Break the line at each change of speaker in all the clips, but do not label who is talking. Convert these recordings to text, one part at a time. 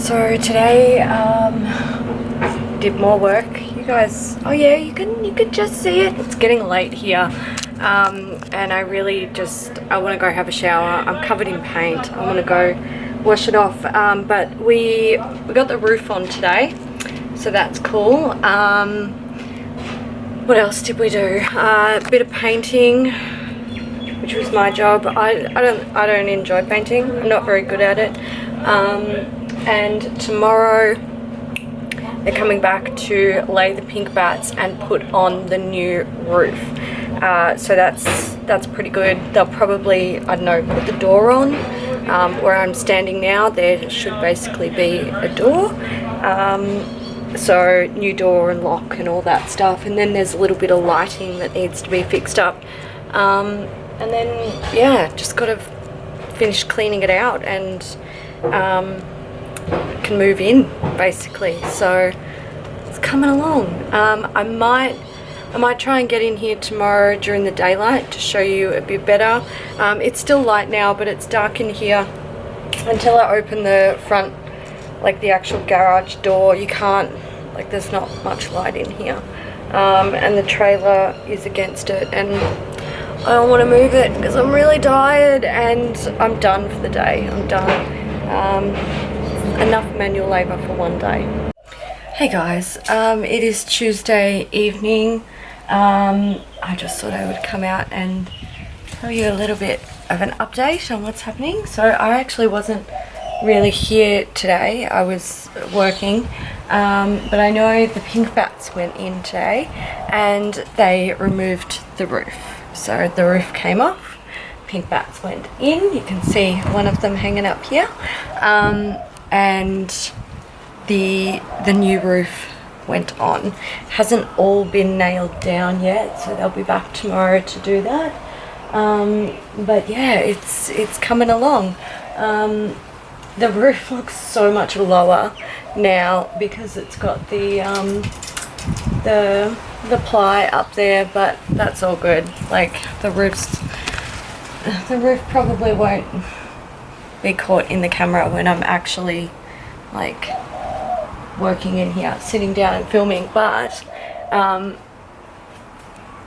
So today, did more work. You guys, oh yeah, you can just see it. It's getting late here, and I really I want to go have a shower. I'm covered in paint. I want to go wash it off. But we got the roof on today, so that's cool. What else did we do? A bit of painting, which was my job. I don't enjoy painting. I'm not very good at it. And tomorrow they're coming back to lay the pink bats and put on the new roof. So that's pretty good. They'll probably, I don't know, put the door on. Where I'm standing now, there should basically be a door. So new door and lock and all that stuff. And then there's a little bit of lighting that needs to be fixed up. And then, yeah, just got to finish cleaning it out and can move in basically. So it's coming along. I might try and get in here tomorrow during the daylight to show you a bit better. It's still light now, but it's dark in here until I open the front, like the actual garage door. You can't, like, there's not much light in here. And the trailer is against it, and I don't want to move it because I'm really tired and I'm done for the day. I'm done. Enough manual labour for one day. Hey guys, it is Tuesday evening. I just thought I would come out and tell you a little bit of an update on what's happening. So I actually wasn't really here today. I was working, but I know the pink bats went in today and they removed the roof. So the roof came off, pink bats went in. You can see one of them hanging up here, and the new roof went on. It hasn't all been nailed down yet, so they'll be back tomorrow to do that. But yeah, it's coming along. The roof looks so much lower now because it's got the ply up there, but that's all good. Like the roof probably won't be caught in the camera when I'm actually like working in here, sitting down and filming, but I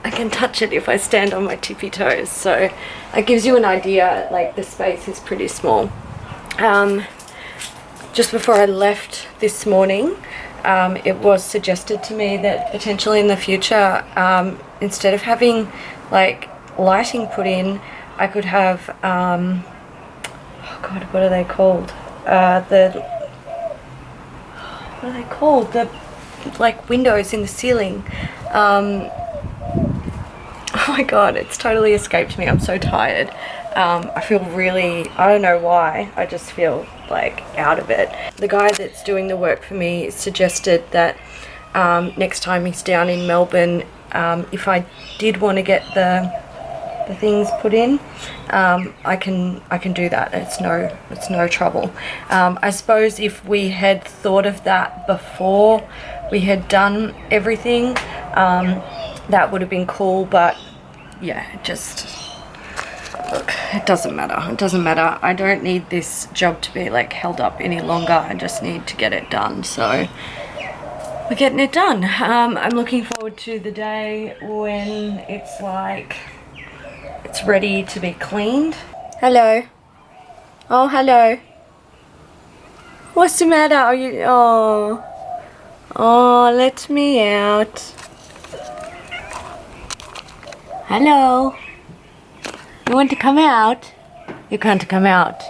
can touch it if I stand on my tippy toes, so it gives you an idea. Like the space is pretty small. Just before I left this morning, it was suggested to me that potentially in the future, instead of having like lighting put in, I could have oh god, what are they called? What are they called? The like windows in the ceiling. Oh my god, it's totally escaped me. I'm so tired. I feel really, I don't know why, I just feel like out of it. The guy that's doing the work for me suggested that next time he's down in Melbourne, if I did want to get the things put in, I can do that. It's no trouble. I suppose if we had thought of that before we had done everything, that would have been cool, but yeah, look, it doesn't matter. It doesn't matter. I don't need this job to be like held up any longer. I just need to get it done. So we're getting it done. I'm looking forward to the day when it's like it's ready to be cleaned. Hello. Oh, hello. What's the matter? Are you? Oh, let me out. Hello. You want to come out? You can't come out.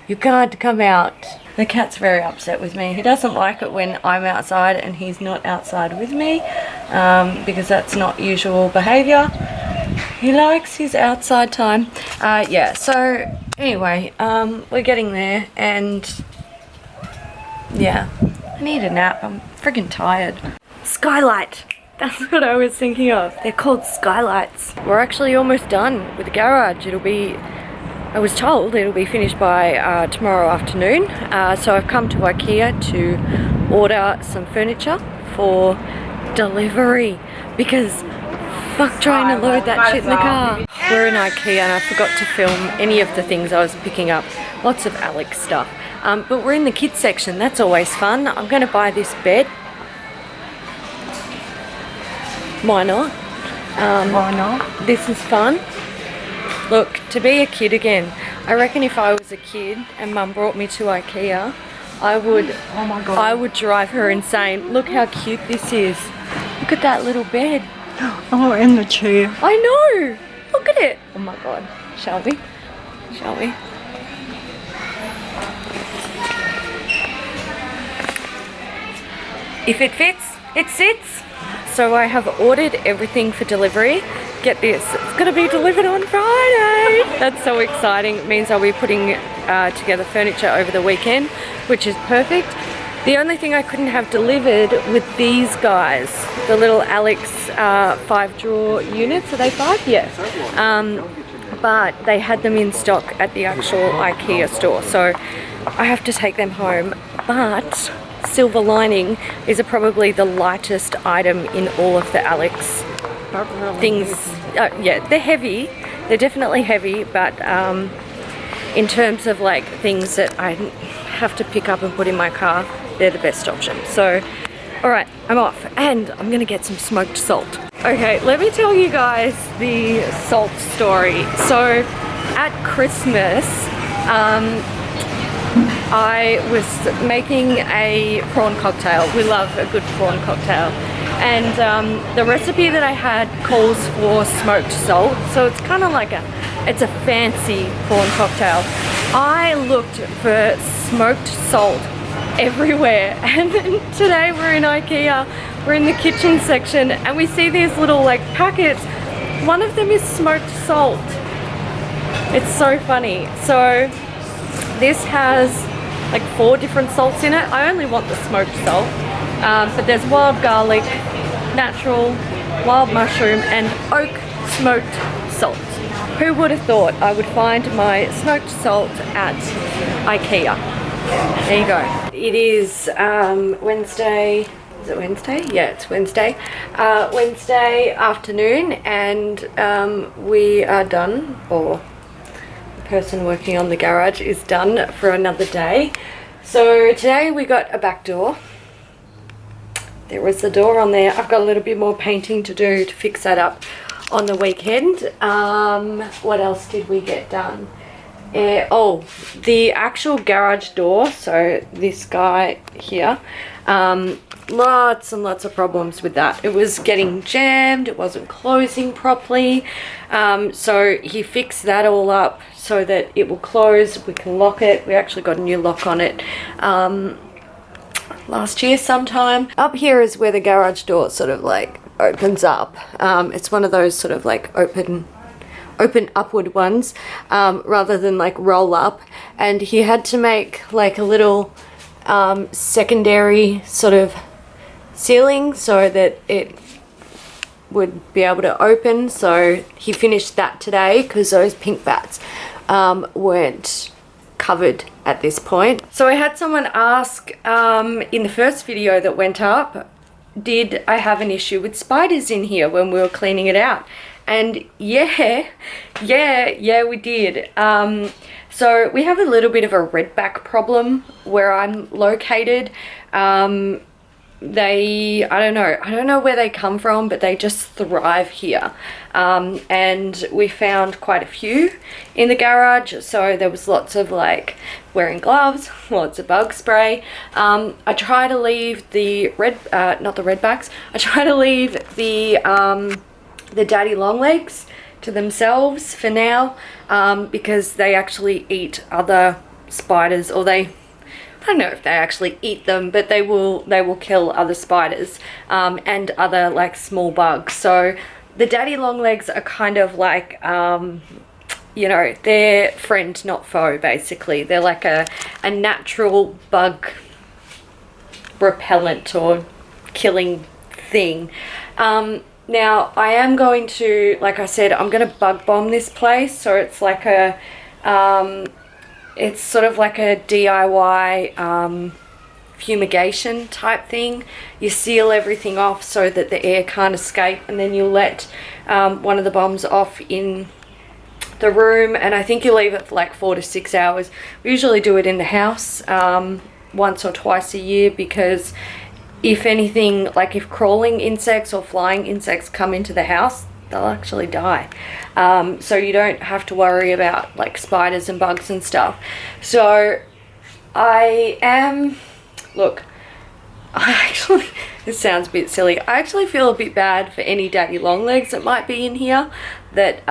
You can't come out. The cat's very upset with me. He doesn't like it when I'm outside and he's not outside with me, because that's not usual behavior. He likes his outside time. Yeah, so anyway, we're getting there, and yeah, I need a nap. I'm friggin' tired. Skylight. That's what I was thinking of. They're called skylights. We're actually almost done with the garage. I was told it'll be finished by tomorrow afternoon. So I've come to Ikea to order some furniture for delivery because fuck trying to load that shit in the car. We're in Ikea and I forgot to film any of the things I was picking up. Lots of Alex stuff. But we're in the kids section. That's always fun. I'm going to buy this bed. Why not?
Why not?
This is fun. Look, to be a kid again. I reckon if I was a kid and Mum brought me to Ikea, I would,
oh my God,
I would drive her insane. Look how cute this is. Look at that little bed.
Oh, and the chair.
I know. Look at it. Oh my God. Shall we? Shall we? If it fits, it sits. So I have ordered everything for delivery. Get this, it's going to be delivered on Friday. That's so exciting. It means I'll be putting together furniture over the weekend, which is perfect. The only thing I couldn't have delivered with these guys, the little Alex 5-drawer units. Are they 5? Yeah. But they had them in stock at the actual Ikea store, so I have to take them home. But silver lining is probably the lightest item in all of the Alex things. Yeah, they're heavy. They're definitely heavy, but in terms of like things that I have to pick up and put in my car, they're the best option. So, all right, I'm off, and I'm gonna get some smoked salt. Okay, let me tell you guys the salt story. So, at Christmas, I was making a prawn cocktail. We love a good prawn cocktail. And the recipe that I had calls for smoked salt. So it's kind of like it's a fancy prawn cocktail. I looked for smoked salt everywhere. And today we're in Ikea. We're in the kitchen section and we see these little like packets. One of them is smoked salt. It's so funny. So this has like 4 different salts in it. I only want the smoked salt, but there's wild garlic, natural, wild mushroom, and oak smoked salt. Who would have thought I would find my smoked salt at Ikea? There you go. It is Wednesday. Is it Wednesday? Yeah, it's Wednesday. Wednesday afternoon, and we are done, or person working on the garage is done for another day. So today we got a back door. There was the door on there. I've got a little bit more painting to do to fix that up on the weekend. What else did we get done? Oh, the actual garage door, so this guy here, lots and lots of problems with that. It was getting jammed, it wasn't closing properly, so he fixed that all up so that it will close, we can lock it. We actually got a new lock on it last year sometime. Up here is where the garage door sort of like opens up. It's one of those sort of like open upward ones, rather than like roll up, and he had to make like a little secondary sort of ceiling so that it would be able to open. So he finished that today because those pink bats weren't covered at this point. So I had someone ask in the first video that went up, did I have an issue with spiders in here when we were cleaning it out? And yeah, we did. So we have a little bit of a redback problem where I'm located. I don't know where they come from, but they just thrive here. And we found quite a few in the garage. So there was lots of like wearing gloves, lots of bug spray. I try to leave the not the redbacks. I try to leave the daddy long legs to themselves for now, because they actually eat other spiders, or I don't know if they actually eat them, but they will kill other spiders and other like small bugs. So the daddy long legs are kind of like you know, they're friend not foe basically. They're like a natural bug repellent or killing thing. Now I am going to, like I said, I'm going to bug bomb this place. So it's like a it's sort of like a DIY fumigation type thing. You seal everything off so that the air can't escape, and then you let one of the bombs off in the room, and I think you leave it for like 4 to 6 hours. We usually do it in the house once or twice a year, because if anything, like if crawling insects or flying insects come into the house, they'll actually die. So you don't have to worry about like spiders and bugs and stuff. So look, this sounds a bit silly. I actually feel a bit bad for any daddy long legs that might be in here that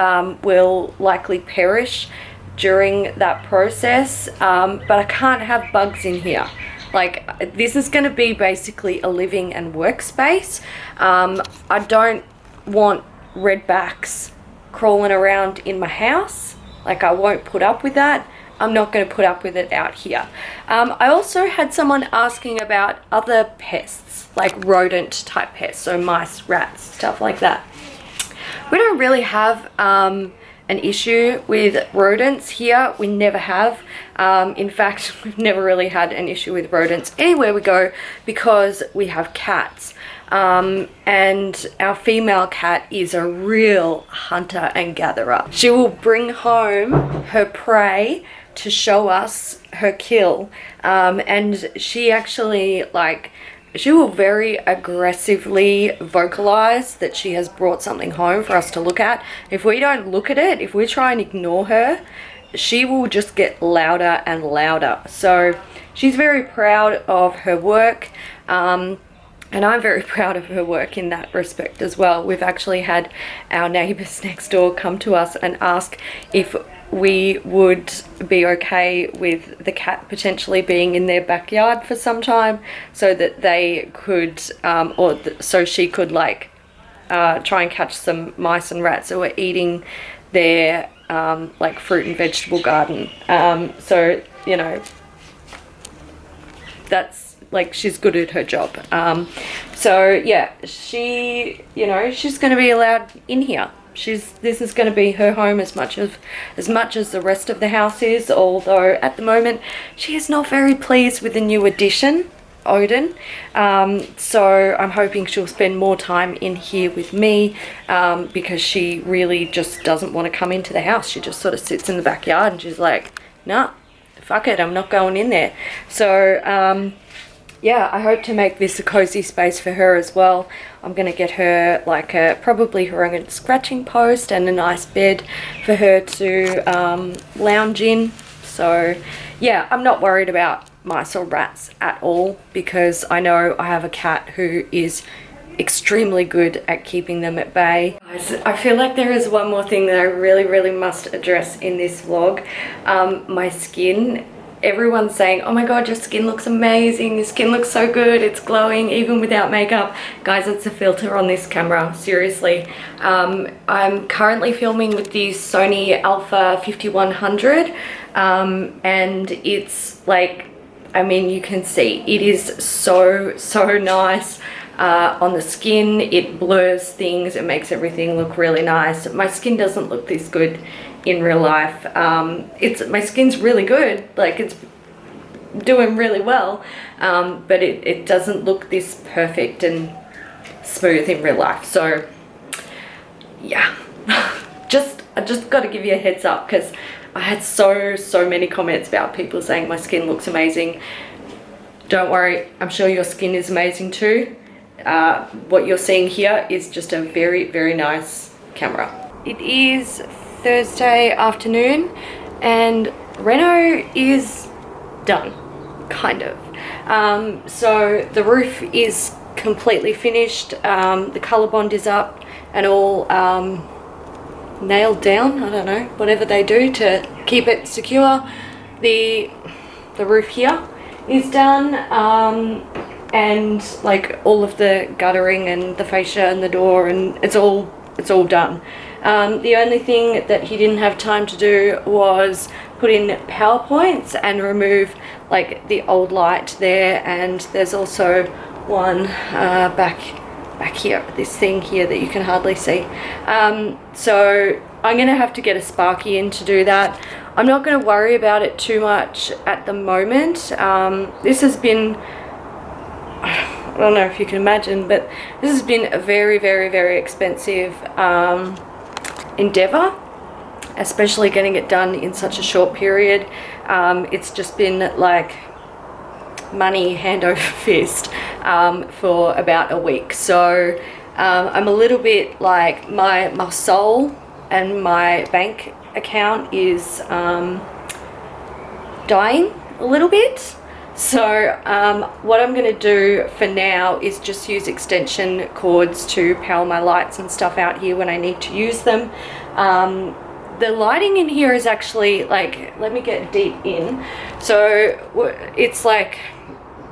will likely perish during that process, but I can't have bugs in here. Like, this is going to be basically a living and workspace. I don't want redbacks crawling around in my house. Like, I won't put up with that. I'm not going to put up with it out here. I also had someone asking about other pests, like rodent type pests, so mice, rats, stuff like that. We don't really have an issue with rodents here. We never have. In fact, we've never really had an issue with rodents anywhere we go, because we have cats. And our female cat is a real hunter and gatherer. She will bring home her prey to show us her kill, and she actually, like, she will very aggressively vocalize that she has brought something home for us to look at. If we don't look at it, if we try and ignore her, she will just get louder and louder. So she's very proud of her work, and I'm very proud of her work in that respect as well. We've actually had our neighbours next door come to us and ask if we would be okay with the cat potentially being in their backyard for some time, so that they could, so she could like try and catch some mice and rats that were eating their like fruit and vegetable garden. So, you know, that's like, she's good at her job. So yeah, she, you know, she's going to be allowed in here. This is going to be her home as much as the rest of the house is, although at the moment she is not very pleased with the new addition, Odin. So I'm hoping she'll spend more time in here with me, because she really just doesn't want to come into the house. She just sort of sits in the backyard and she's like, nah, fuck it, I'm not going in there. So yeah, I hope to make this a cozy space for her as well. I'm going to get her like probably her own scratching post and a nice bed for her to lounge in. So yeah, I'm not worried about mice or rats at all, because I know I have a cat who is extremely good at keeping them at bay. Guys, I feel like there is one more thing that I really must address in this vlog. My skin. Everyone's saying, oh my god, your skin looks amazing, your skin looks so good, it's glowing even without makeup. Guys, it's a filter on this camera, seriously. I'm currently filming with the Sony Alpha 5100, and it's like, I mean, you can see it is so nice on the skin. It blurs things, it makes everything look really nice. My skin doesn't look this good in real life. My skin's really good, like it's doing really well, but it doesn't look this perfect and smooth in real life. So yeah, I just got to give you a heads up, because I had so many comments about people saying my skin looks amazing. Don't worry, I'm sure your skin is amazing too. What you're seeing here is just a very nice camera. It is Thursday afternoon and Reno is done, kind of. So the roof is completely finished, the colour bond is up and all nailed down, I don't know, whatever they do to keep it secure. The roof here is done, and like all of the guttering and the fascia and the door, and it's all done. The only thing that he didn't have time to do was put in power points and remove like the old light there, and there's also one back here, this thing here that you can hardly see. So I'm gonna have to get a Sparky in to do that. I'm not going to worry about it too much at the moment. This has been, I don't know if you can imagine, but this has been a very expensive endeavor, especially getting it done in such a short period. It's just been like money hand over fist for about a week. So I'm a little bit like my soul and my bank account is dying a little bit. So what I'm going to do for now is just use extension cords to power my lights and stuff out here when I need to use them. The lighting in here is actually like, let me get deep in. So it's like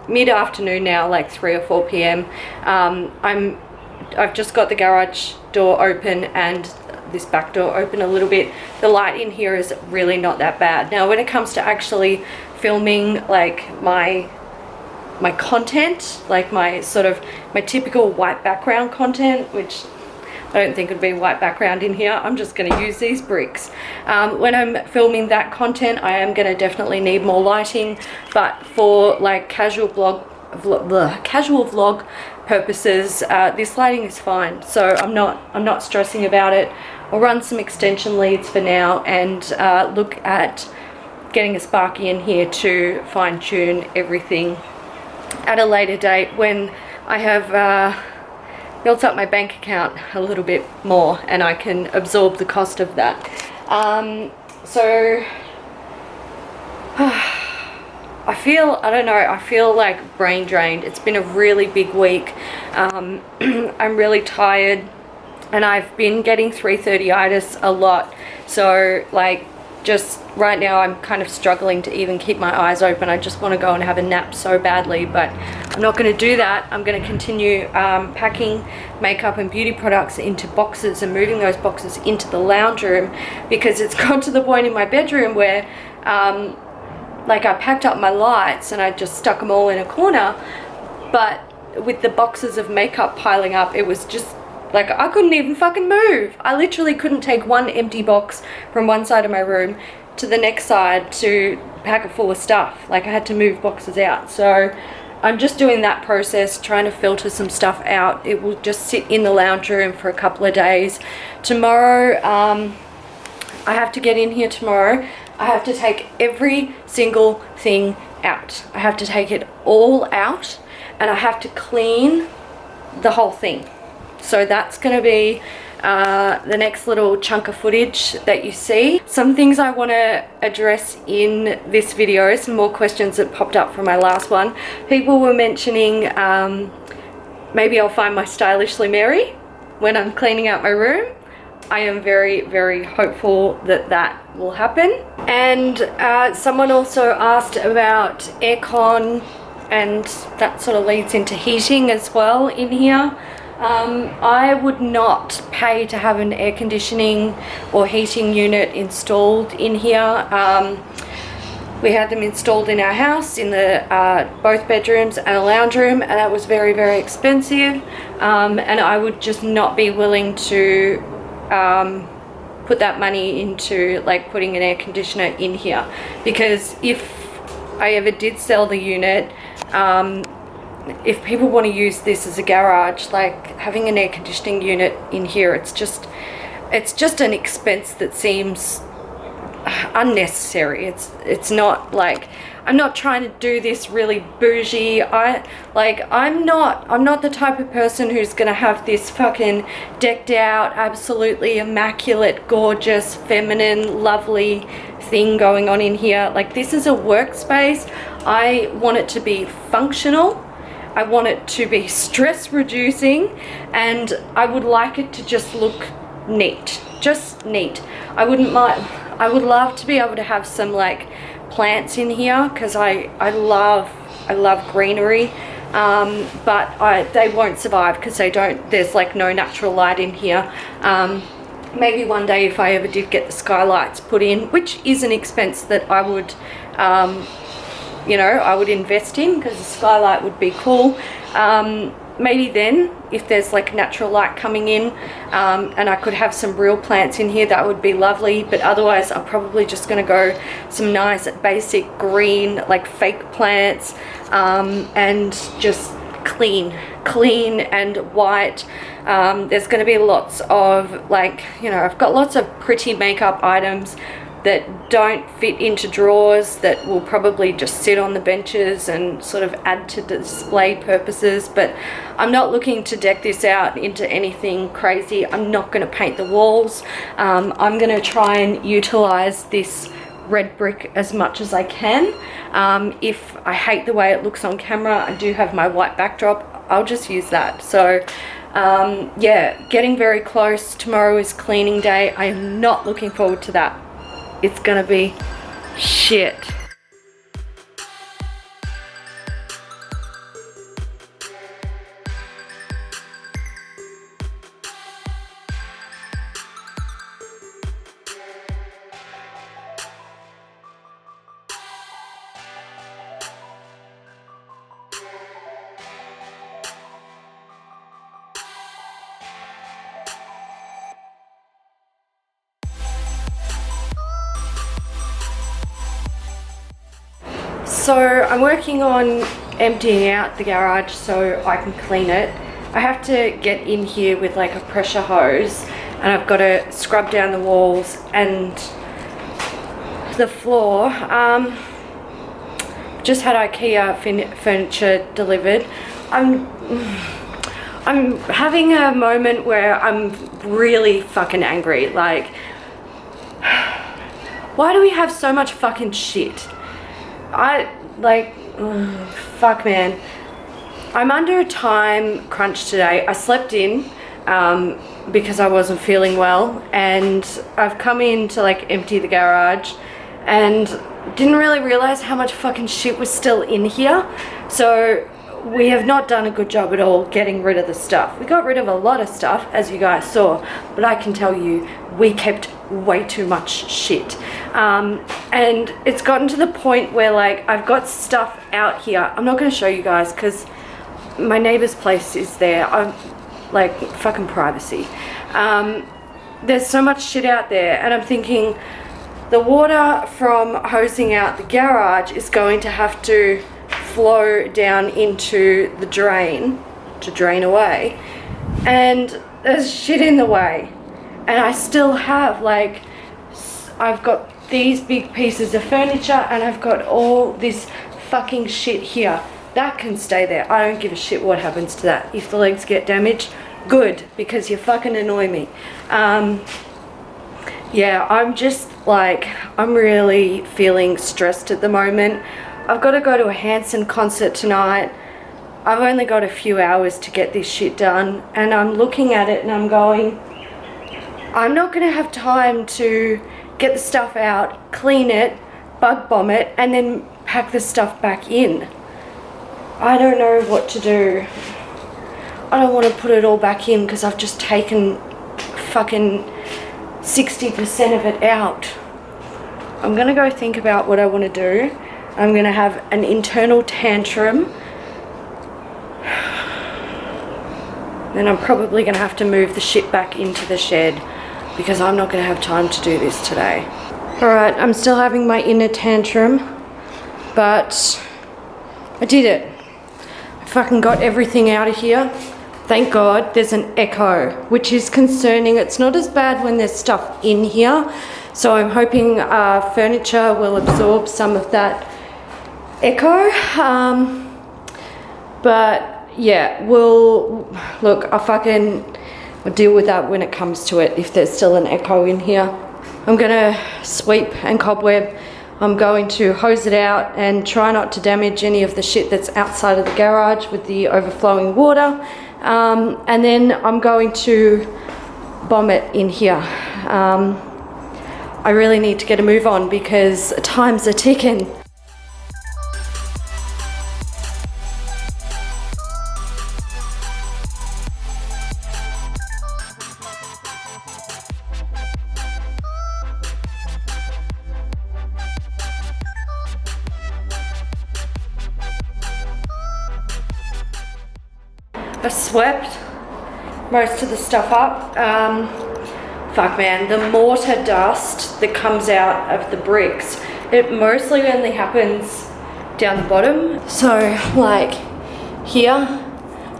mid-afternoon now, like 3 or 4 p.m. I've just got the garage door open and this back door open a little bit. The light in here is really not that bad. Now when it comes to actually filming like my content, like my typical white background content, which I don't think it'd be white background in here, I'm just going to use these bricks. When I'm filming that content, I am going to definitely need more lighting, but for like casual vlog purposes, this lighting is fine, so I'm not stressing about it. I'll run some extension leads for now and look at getting a sparky in here to fine-tune everything at a later date when I have built up my bank account a little bit more and I can absorb the cost of that. So I feel like brain drained. It's been a really big week. I'm really tired and I've been getting 3:30itis a lot. So like just right now I'm kind of struggling to even keep my eyes open. I just want to go and have a nap so badly, but I'm not going to do that. I'm going to continue packing makeup and beauty products into boxes and moving those boxes into the lounge room, because it's got to the point in my bedroom where like I packed up my lights and I just stuck them all in a corner, but with the boxes of makeup piling up, it was just like I couldn't even fucking move. I literally couldn't take one empty box from one side of my room to the next side to pack it full of stuff. Like I had to move boxes out. So I'm just doing that process, trying to filter some stuff out. It will just sit in the lounge room for a couple of days. Tomorrow, I have to get in here tomorrow. I have to take every single thing out. I have to take it all out and I have to clean the whole thing. So that's going to be the next little chunk of footage that you see. Some things I want to address in this video, some more questions that popped up from my last one. People were mentioning maybe I'll find my Stylishly Mary when I'm cleaning out my room. I am very, very hopeful that that will happen. And someone also asked about aircon, and that sort of leads into heating as well in here. I would not pay to have an air conditioning or heating unit installed in here. We had them installed in our house in the both bedrooms and a lounge room, and that was very, very expensive. And I would just not be willing to put that money into like putting an air conditioner in here, because if I ever did sell the unit, if people want to use this as a garage, like having an air conditioning unit in here, it's just an expense that seems unnecessary. It's not like, I'm not trying to do this really bougie. I'm not the type of person who's gonna have this fucking decked out, absolutely immaculate, gorgeous, feminine, lovely thing going on in here. Like, this is a workspace. I want it to be functional. I want it to be stress reducing, and I would like it to just look neat, just neat. I would love to be able to have some like plants in here, because I love greenery, but they won't survive because there's like no natural light in here. Maybe one day if I ever did get the skylights put in, which is an expense that I would I would invest in, because the skylight would be cool. Maybe then, if there's like natural light coming in, and I could have some real plants in here, that would be lovely. But otherwise, I'm probably just going to go some nice basic green, like fake plants, and just clean and white. There's going to be lots of, like, you know, I've got lots of pretty makeup items that don't fit into drawers that will probably just sit on the benches and sort of add to display purposes, but I'm not looking to deck this out into anything crazy. I'm not going to paint the walls. I'm going to try and utilize this red brick as much as I can. If I hate the way it looks on camera, I do have my white backdrop. I'll just use that. So yeah, getting very close. Tomorrow is cleaning day. I am not looking forward to that. It's gonna be shit. So I'm working on emptying out the garage so I can clean it. I have to get in here with like a pressure hose, and I've got to scrub down the walls and the floor. Just had Ikea furniture delivered. I'm having a moment where I'm really fucking angry. Like, why do we have so much fucking shit? Fuck, man. I'm under a time crunch today. I slept in because I wasn't feeling well, and I've come in to like empty the garage and didn't really realize how much fucking shit was still in here. So we have not done a good job at all getting rid of the stuff. We got rid of a lot of stuff, as you guys saw, but I can tell you we kept way too much shit. And it's gotten to the point where like I've got stuff out here. I'm not going to show you guys because my neighbor's place is there. I'm like, fucking privacy. There's so much shit out there, and I'm thinking the water from hosing out the garage is going to have to flow down into the drain to drain away, and there's shit in the way. And I still have, like, I've got these big pieces of furniture and I've got all this fucking shit here. That can stay there. I don't give a shit what happens to that. If the legs get damaged, good, because you fucking annoy me. Yeah, I'm just like, I'm really feeling stressed at the moment. I've got to go to a Hanson concert tonight. I've only got a few hours to get this shit done, and I'm looking at it and I'm going, I'm not going to have time to get the stuff out, clean it, bug bomb it, and then pack the stuff back in. I don't know what to do. I don't want to put it all back in because I've just taken fucking 60% of it out. I'm going to go think about what I want to do. I'm going to have an internal tantrum. Then I'm probably going to have to move the shit back into the shed because I'm not going to have time to do this today. Alright, I'm still having my inner tantrum, but I did it. I fucking got everything out of here. Thank God there's an echo, which is concerning. It's not as bad when there's stuff in here, so I'm hoping furniture will absorb some of that echo. But yeah, we'll look, I'll deal with that when it comes to it, if there's still an echo in here. I'm gonna sweep and cobweb. I'm going to hose it out and try not to damage any of the shit that's outside of the garage with the overflowing water. And then I'm going to bomb it in here. I really need to get a move on because times are ticking. I swept most of the stuff up. Fuck man, the mortar dust that comes out of the bricks, it mostly only happens down the bottom. So like here,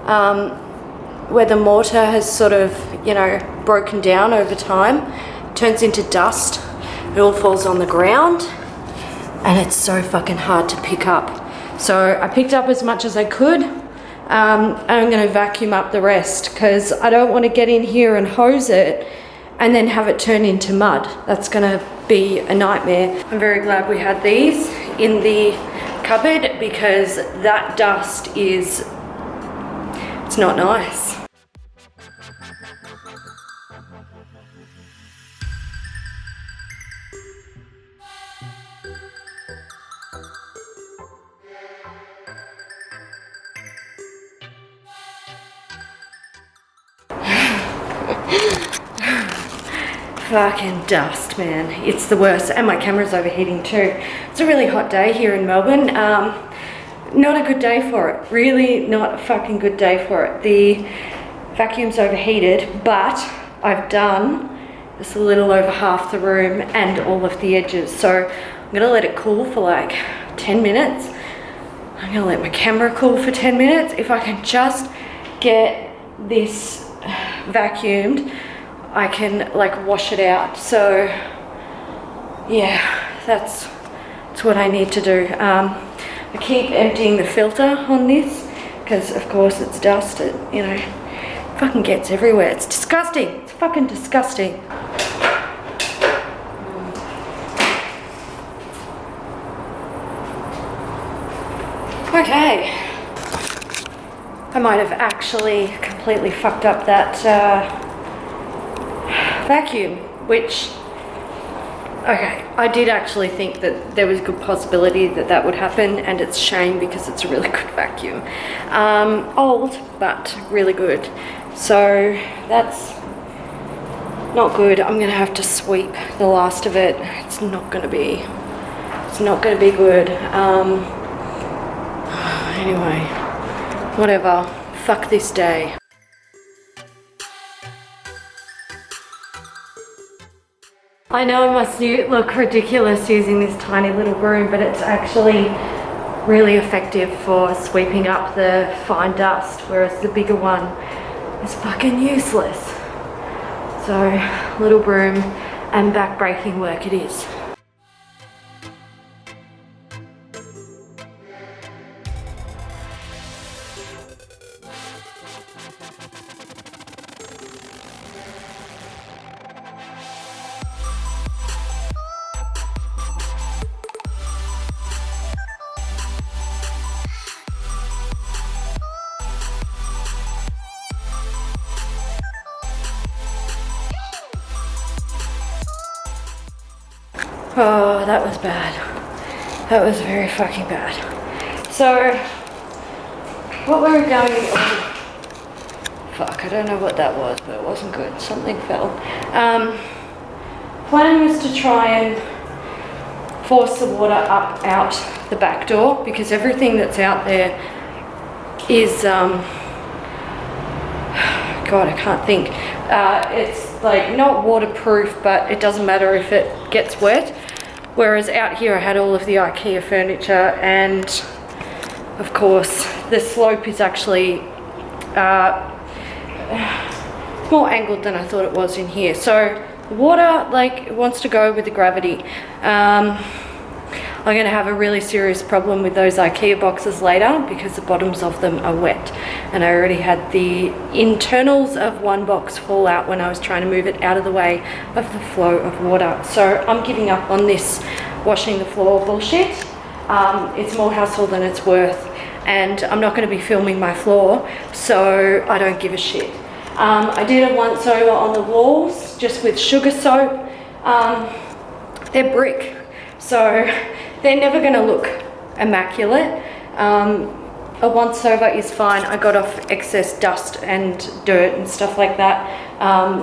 where the mortar has sort of, you know, broken down over time, turns into dust. It all falls on the ground and it's so fucking hard to pick up. So I picked up as much as I could, and I'm going to vacuum up the rest because I don't want to get in here and hose it and then have it turn into mud. That's going to be a nightmare. I'm very glad we had these in the cupboard because that dust is, it's not nice. Fucking dust, man. It's the worst. And my camera's overheating too. It's a really hot day here in Melbourne. Not a good day for it. Really not a fucking good day for it. The vacuum's overheated, but I've done just a little over half the room and all of the edges. So I'm gonna let it cool for like 10 minutes. I'm gonna let my camera cool for 10 minutes. If I can just get this vacuumed, I can like wash it out. So yeah, that's what I need to do. I keep emptying the filter on this because of course it's dust. It, you know, fucking gets everywhere. It's disgusting. It's fucking disgusting. Okay. I might have actually completely fucked up that vacuum, which, okay, I did actually think that there was a good possibility that that would happen, and it's a shame because it's a really good vacuum. Old, but really good. So that's not good. I'm gonna have to sweep the last of it. It's not gonna be good. Anyway, whatever. Fuck this day. I know it must look ridiculous using this tiny little broom, but it's actually really effective for sweeping up the fine dust, whereas the bigger one is fucking useless. So, little broom and back-breaking work it is. Oh, that was bad. That was very fucking bad. So, what we were going on, fuck, I don't know what that was, but it wasn't good. Something fell. Plan was to try and force the water up out the back door because everything that's out there is, God, I can't think. It's like not waterproof, but it doesn't matter if it gets wet. Whereas out here I had all of the Ikea furniture, and of course the slope is actually more angled than I thought it was in here. So the water, like, it wants to go with the gravity. I'm going to have a really serious problem with those Ikea boxes later because the bottoms of them are wet, and I already had the internals of one box fall out when I was trying to move it out of the way of the flow of water. So I'm giving up on this washing the floor bullshit. It's more hassle than it's worth, and I'm not going to be filming my floor, so I don't give a shit. I did a once over on the walls just with sugar soap. They're brick, so they're never going to look immaculate. A once over is fine. I got off excess dust and dirt and stuff like that.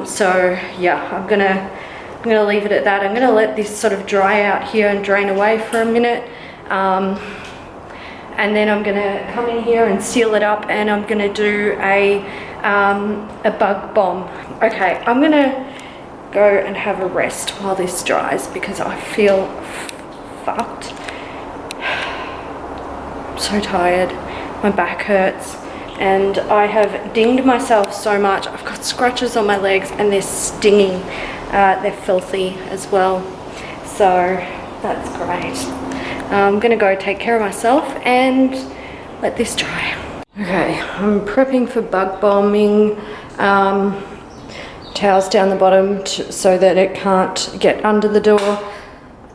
So yeah, I'm gonna leave it at that. I'm gonna let this sort of dry out here and drain away for a minute. And then I'm gonna come in here and seal it up, and I'm gonna do a bug bomb. Okay, I'm gonna go and have a rest while this dries because I feel fucked. I'm so tired. My back hurts. and I have dinged myself so much. I've got scratches on my legs and they're stinging. They're filthy as well, so that's great. I'm gonna go take care of myself and let this dry. Okay, I'm prepping for bug bombing. Towels down the bottom so that it can't get under the door.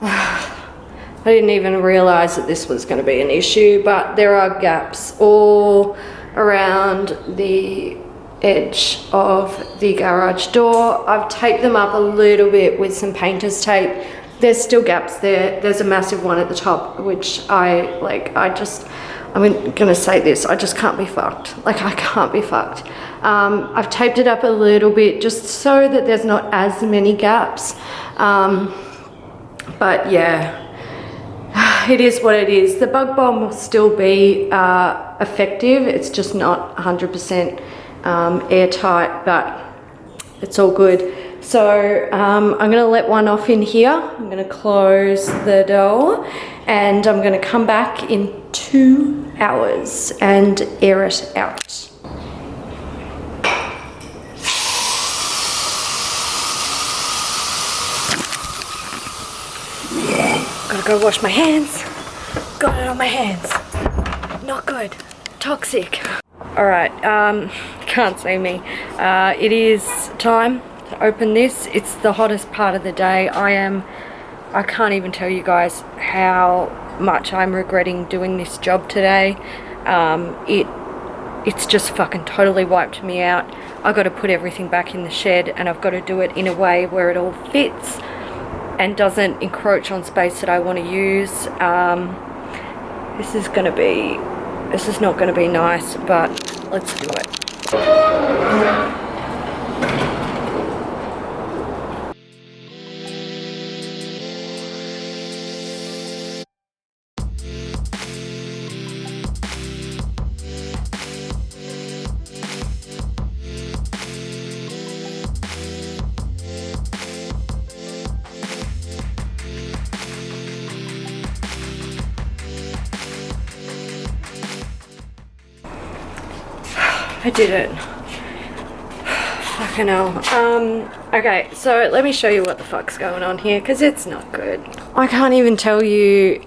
I didn't even realize that this was going to be an issue, but there are gaps all around the edge of the garage door. I've taped them up a little bit with some painter's tape. There's still gaps there. There's a massive one at the top, which I'm gonna say this, I just can't be fucked. Like, I can't be fucked. I've taped it up a little bit just so that there's not as many gaps. But yeah, it is what it is. The bug bomb will still be effective. It's just not 100% airtight, but it's all good. So I'm gonna let one off in here. I'm gonna close the door and I'm gonna come back in 2 hours and air it out. Gotta go wash my hands. Got it on my hands. Not good. Toxic. Alright, can't see me. It is time to open this. It's the hottest part of the day. I can't even tell you guys how much I'm regretting doing this job today. It's just fucking totally wiped me out. I've got to put everything back in the shed and I've got to do it in a way where it all fits and doesn't encroach on space that I want to use. This is not going to be nice, but let's do it. I did it. Fucking hell. Okay, so let me show you what the fuck's going on here, because it's not good. I can't even tell you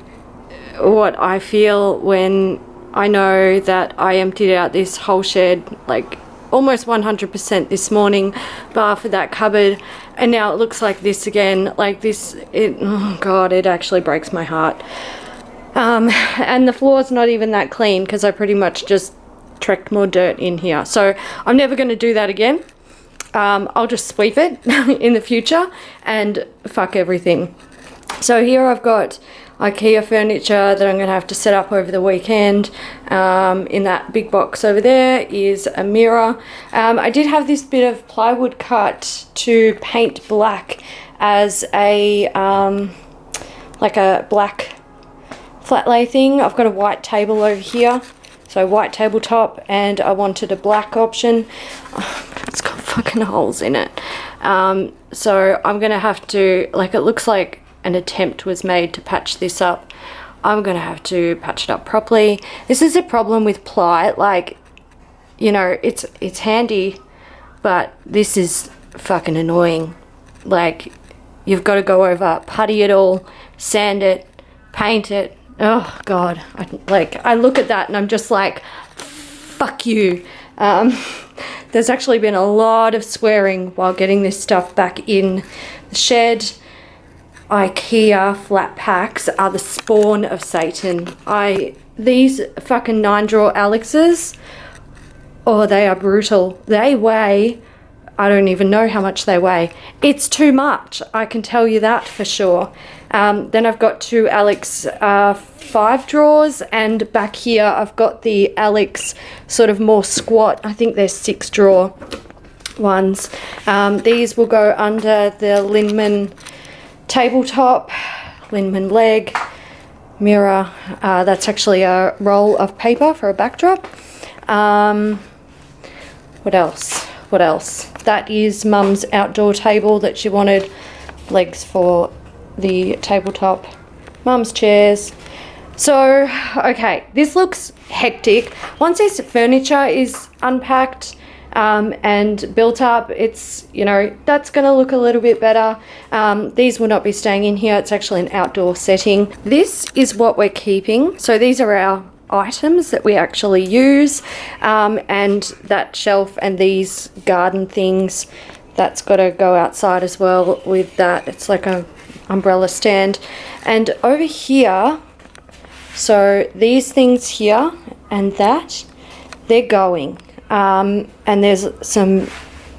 what I feel when I know that I emptied out this whole shed, like almost 100% this morning, bar for that cupboard, and now it looks like this again. Like this, oh god, it actually breaks my heart. And the floor's not even that clean because I pretty much just trekked more dirt in here, so I'm never going to do that again. I'll just sweep it in the future and fuck everything. So here I've got Ikea furniture that I'm going to have to set up over the weekend. In that big box over there is a mirror. I did have this bit of plywood cut to paint black as a like a black flat lay thing. I've got a white table over here. So white tabletop, and I wanted a black option. Oh, it's got fucking holes in it. So I'm gonna have to, like, it looks like an attempt was made to patch this up. I'm gonna have to patch it up properly. This is a problem with ply, like, you know, it's handy, but this is fucking annoying. Like, you've got to go over, putty it all, sand it, paint it. Oh god, I look at that and I'm just like, fuck you. There's actually been a lot of swearing while getting this stuff back in the shed. Ikea flat packs are the spawn of Satan. These fucking 9-drawer Alexes, oh, they are brutal. They weigh, I don't even know how much they weigh. It's too much, I can tell you that for sure. Then I've got 2 Alex 5 drawers, and back here I've got the Alex sort of more squat, I think they're 6 drawer ones. These will go under the Linman tabletop, Linman leg, mirror. That's actually a roll of paper for a backdrop. What else? That is Mum's outdoor table that she wanted, legs for the tabletop, Mum's chairs, So, okay, this looks hectic. Once this furniture is unpacked and built up, it's, you know, that's going to look a little bit better. These will not be staying in here. It's actually an outdoor setting. This is what we're keeping. So these are our items that we actually use, and that shelf and these garden things, that's got to go outside as well with that. It's like a umbrella stand. And over here, so these things here and that, they're going. And there's some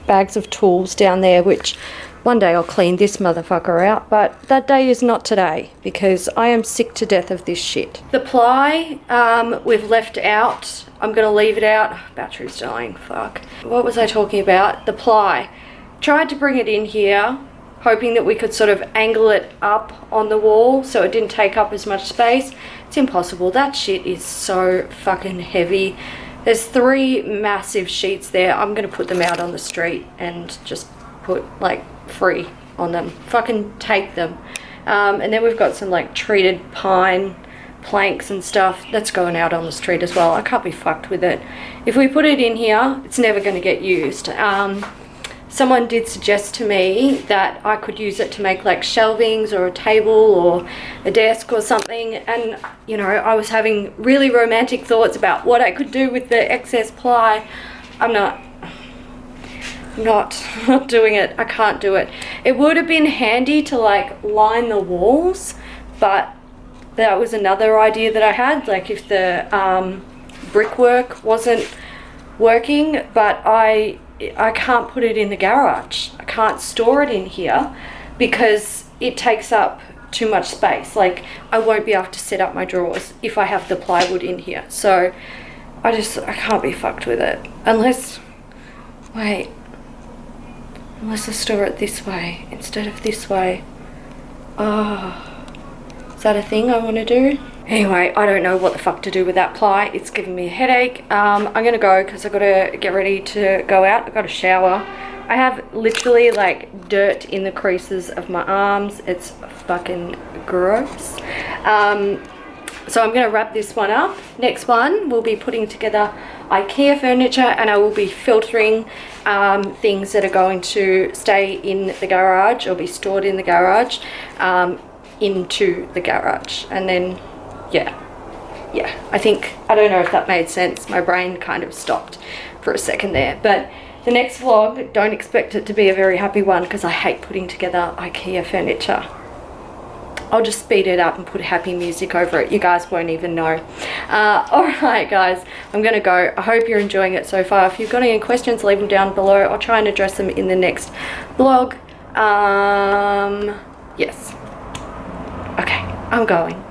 bags of tools down there, which one day I'll clean this motherfucker out, but that day is not today because I am sick to death of this shit. The ply, we've left out. I'm going to leave it out. Battery's dying, fuck. What was I talking about? The ply. Tried to bring it in here, hoping that we could sort of angle it up on the wall so it didn't take up as much space. It's impossible. That shit is so fucking heavy. There's 3 massive sheets there. I'm going to put them out on the street and just put like free on them. Fucking take them. And then we've got some like treated pine planks and stuff that's going out on the street as well. I can't be fucked with it. If we put it in here, it's never going to get used. Someone did suggest to me that I could use it to make like shelvings or a table or a desk or something, and you know, I was having really romantic thoughts about what I could do with the excess ply. I'm not doing it. I can't do it. It would have been handy to like line the walls, but that was another idea that I had, like if the brickwork wasn't working, but I can't put it in the garage. I can't store it in here because it takes up too much space. Like I won't be able to set up my drawers if I have the plywood in here. So I can't be fucked with it unless I store it this way instead of this way. Oh, is that a thing I want to do? Anyway, I don't know what the fuck to do with that ply. It's giving me a headache. I'm gonna go because I've got to get ready to go out. I've got a shower. I have literally like dirt in the creases of my arms. It's fucking gross. So I'm gonna wrap this one up. Next one, we'll be putting together Ikea furniture, and I will be filtering things that are going to stay in the garage or be stored in the garage into the garage. And then yeah, I don't know if that made sense. My brain kind of stopped for a second there. But the next vlog, don't expect it to be a very happy one because I hate putting together Ikea furniture. I'll just speed it up and put happy music over it. You guys won't even know. Alright guys, I'm going to go. I hope you're enjoying it so far. If you've got any questions, leave them down below. I'll try and address them in the next vlog. Yes. Okay, I'm going.